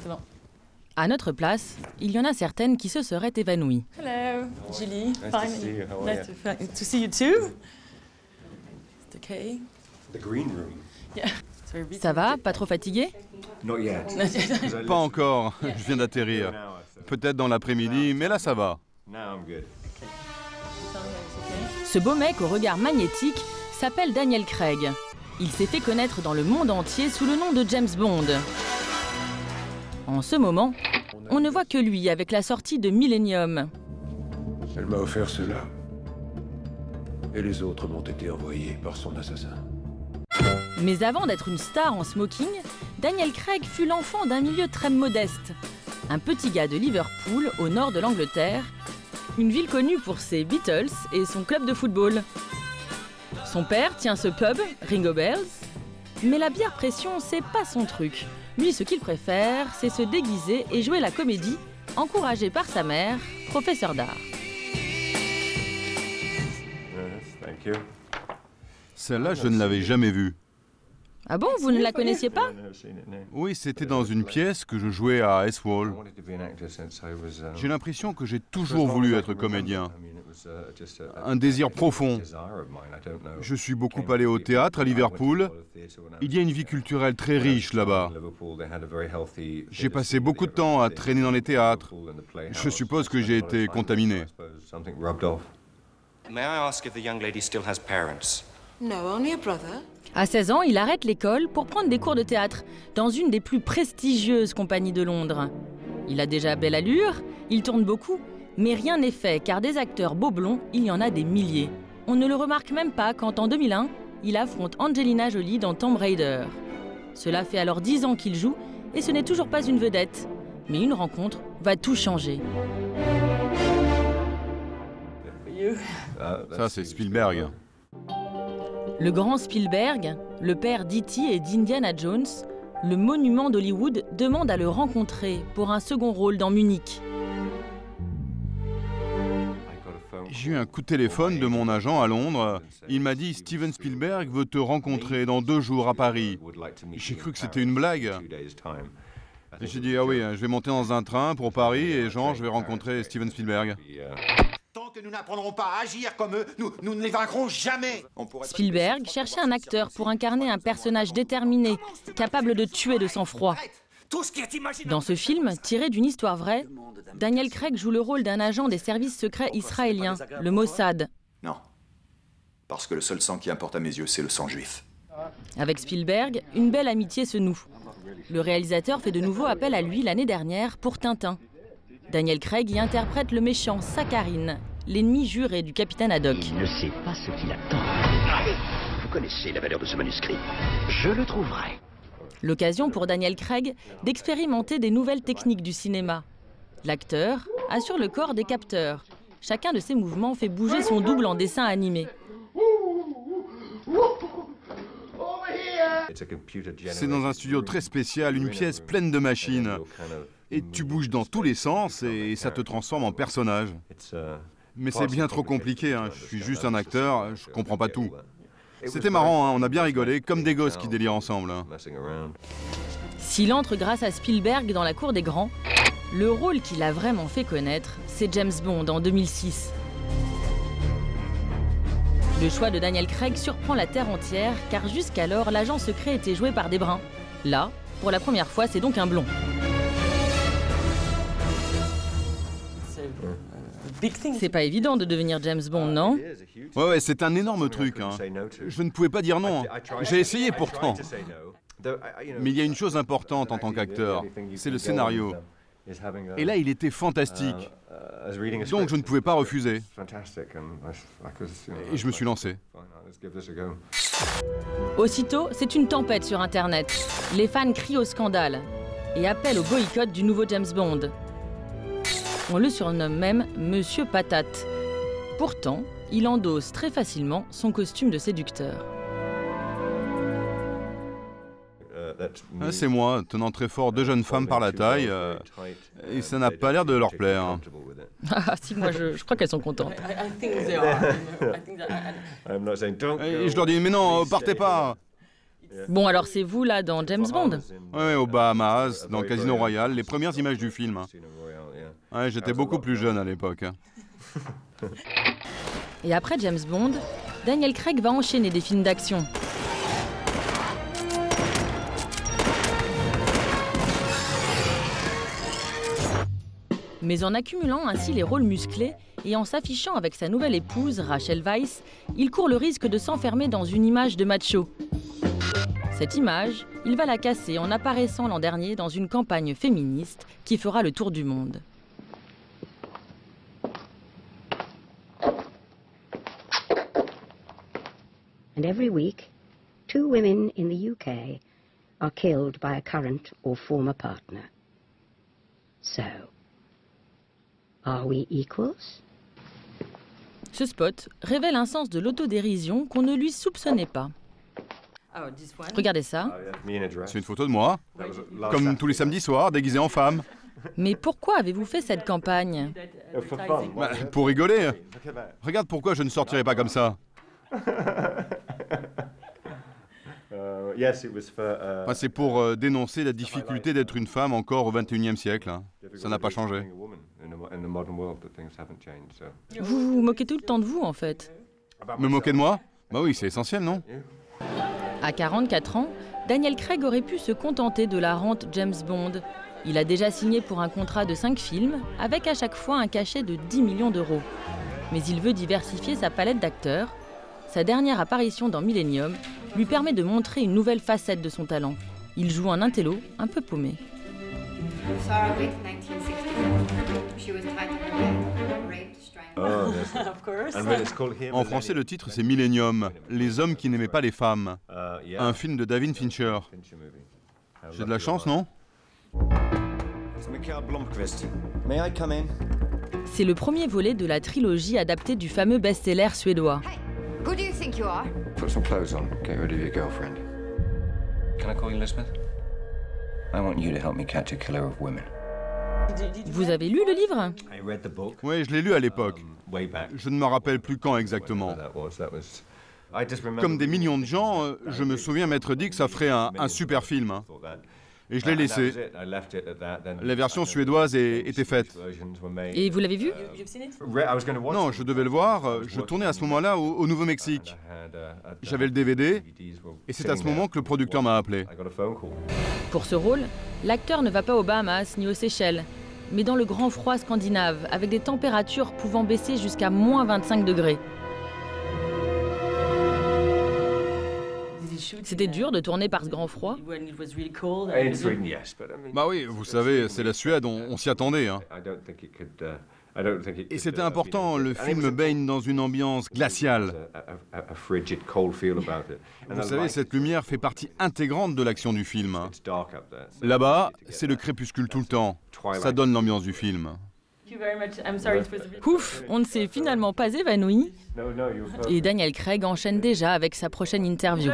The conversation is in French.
C'est bon. À notre place, il y en a certaines qui se seraient évanouies. Hello, Julie. Nice to see you. How are you? Nice to see you too. It's okay. The green room. Yeah. Ça va? Pas trop fatigué? Not yet. Pas encore, je viens d'atterrir. Peut-être dans l'après-midi, mais là ça va. Now I'm good. Ce beau mec au regard magnétique s'appelle Daniel Craig. Il s'est fait connaître dans le monde entier sous le nom de James Bond. En ce moment, on ne voit que lui avec la sortie de Millennium. Elle m'a offert cela. Et les autres m'ont été envoyés par son assassin. Mais avant d'être une star en smoking, Daniel Craig fut l'enfant d'un milieu très modeste. Un petit gars de Liverpool, au nord de l'Angleterre, une ville connue pour ses Beatles et son club de football. Son père tient ce pub, Ringo Bells, mais la bière pression, c'est pas son truc. Lui, ce qu'il préfère, c'est se déguiser et jouer la comédie, encouragé par sa mère, professeure d'art. Thank you. Celle-là, je ne l'avais jamais vue. Ah bon, vous ne la connaissiez pas? Oui, c'était dans une pièce que je jouais à S-Wall. J'ai J'ai l'impression que j'ai toujours voulu être comédien. Un désir profond. Je suis beaucoup allé au théâtre à Liverpool. Il y a une vie culturelle très riche là-bas. J'ai passé beaucoup de temps à traîner dans les théâtres. Je suppose que j'ai été contaminé. May I ask if the young lady still has parents? No, only a brother. À 16 ans, il arrête l'école pour prendre des cours de théâtre dans une des plus prestigieuses compagnies de Londres. Il a déjà belle allure, il tourne beaucoup, mais rien n'est fait car des acteurs beaux blonds, il y en a des milliers. On ne le remarque même pas quand en 2001, il affronte Angelina Jolie dans Tomb Raider. Cela fait alors 10 ans qu'il joue et ce n'est toujours pas une vedette. Mais une rencontre va tout changer. Ça, c'est Spielberg. Le grand Spielberg, le père d'E.T. et d'Indiana Jones, le monument d'Hollywood demande à le rencontrer pour un second rôle dans Munich. J'ai eu un coup de téléphone de mon agent à Londres. Il m'a dit « Steven Spielberg veut te rencontrer dans 2 jours à Paris ». J'ai cru que c'était une blague. J'ai dit « Ah oui, je vais monter dans un train pour Paris et genre, je vais rencontrer Steven Spielberg ». Tant que nous n'apprendrons pas à agir comme eux, nous ne les vaincrons jamais. Spielberg cherchait un acteur pour incarner un personnage déterminé, capable de tuer de sang-froid. Dans ce film, tiré d'une histoire vraie, Daniel Craig joue le rôle d'un agent des services secrets israéliens, le Mossad. Non. Parce que le seul sang qui importe à mes yeux, c'est le sang juif. Avec Spielberg, une belle amitié se noue. Le réalisateur fait de nouveau appel à lui l'année dernière pour Tintin. Daniel Craig y interprète le méchant Sakharine, l'ennemi juré du capitaine Haddock. Il ne sait pas ce qu'il attend. Vous connaissez la valeur de ce manuscrit. Je le trouverai. L'occasion pour Daniel Craig d'expérimenter des nouvelles techniques du cinéma. L'acteur assure le corps des capteurs. Chacun de ses mouvements fait bouger son double en dessin animé. C'est dans un studio très spécial, une pièce pleine de machines. Et tu bouges dans tous les sens et ça te transforme en personnage. Mais c'est bien trop compliqué, hein. Je suis juste un acteur, je comprends pas tout. C'était marrant, hein. On a bien rigolé, comme des gosses qui délirent ensemble. Hein. S'il entre grâce à Spielberg dans la cour des grands, le rôle qu'il a vraiment fait connaître, c'est James Bond en 2006. Le choix de Daniel Craig surprend la Terre entière, car jusqu'alors, l'agent secret était joué par des bruns. Là, pour la première fois, c'est donc un blond. C'est pas évident de devenir James Bond, non? Ouais, c'est un énorme truc. Hein. Je ne pouvais pas dire non. J'ai essayé pourtant. Mais il y a une chose importante en tant qu'acteur, c'est le scénario. Et là, il était fantastique. Donc, je ne pouvais pas refuser. Et je me suis lancé. Aussitôt, c'est une tempête sur Internet. Les fans crient au scandale et appellent au boycott du nouveau James Bond. On le surnomme même Monsieur Patate. Pourtant, il endosse très facilement son costume de séducteur. Ah, c'est moi, tenant très fort 2 jeunes femmes par la taille, et ça n'a pas l'air de leur plaire. Ah si, moi je crois qu'elles sont contentes. Et je leur dis, mais non, partez pas. Bon, alors c'est vous là dans James Bond? Ouais, aux Bahamas, dans Casino Royale, les premières images du film. Ouais, j'étais beaucoup plus jeune à l'époque. Et après James Bond, Daniel Craig va enchaîner des films d'action. Mais en accumulant ainsi les rôles musclés et en s'affichant avec sa nouvelle épouse, Rachel Weisz, il court le risque de s'enfermer dans une image de macho. Cette image, il va la casser en apparaissant l'an dernier dans une campagne féministe qui fera le tour du monde. And every week, 2 women in the UK are killed by a current or former partner. So, are we equals? Ce spot révèle un sens de l'autodérision qu'on ne lui soupçonnait pas. Regardez ça. C'est une photo de moi, comme tous les samedis soirs, déguisé en femme. Mais pourquoi avez-vous fait cette campagne? Bah, pour rigoler. Regarde pourquoi je ne sortirai pas comme ça. C'est pour dénoncer la difficulté d'être une femme encore au XXIe siècle. Hein. Ça n'a pas changé. Vous vous moquez tout le temps de vous, en fait. Me moquer de moi? Bah oui, c'est essentiel, non? À 44 ans, Daniel Craig aurait pu se contenter de la rente James Bond. Il a déjà signé pour un contrat de 5 films, avec à chaque fois un cachet de 10 millions d'euros. Mais il veut diversifier sa palette d'acteurs. Sa dernière apparition dans Millennium lui permet de montrer une nouvelle facette de son talent. Il joue un intello un peu paumé. En français, le titre, c'est Millennium, les hommes qui n'aimaient pas les femmes. Un film de David Fincher. J'ai de la chance, non? C'est le premier volet de la trilogie adaptée du fameux best-seller suédois. Who do you think you are? Put some clothes on. Get rid of your girlfriend. Can I call you Elizabeth? I want you to help me catch a killer of women. Vous avez lu le livre? Oui, je l'ai lu à l'époque. Je ne me rappelle plus quand exactement. Comme des millions de gens, je me souviens m'être dit que ça ferait un super film. Hein. Et je l'ai laissé. La version suédoise était faite. Et vous l'avez vu? Non, je devais le voir. Je tournais à ce moment-là au Nouveau-Mexique. J'avais le DVD et c'est à ce moment que le producteur m'a appelé. Pour ce rôle, l'acteur ne va pas aux Bahamas ni aux Seychelles, mais dans le grand froid scandinave, avec des températures pouvant baisser jusqu'à moins 25 degrés. C'était dur de tourner par ce grand froid? Bah oui, vous savez, c'est la Suède, on s'y attendait. Hein. Et c'était important, le film baigne dans une ambiance glaciale. Vous savez, cette lumière fait partie intégrante de l'action du film. Hein. Là-bas, c'est le crépuscule tout le temps. Ça donne l'ambiance du film. Ouf, on ne s'est finalement pas évanoui. Et Daniel Craig enchaîne déjà avec sa prochaine interview.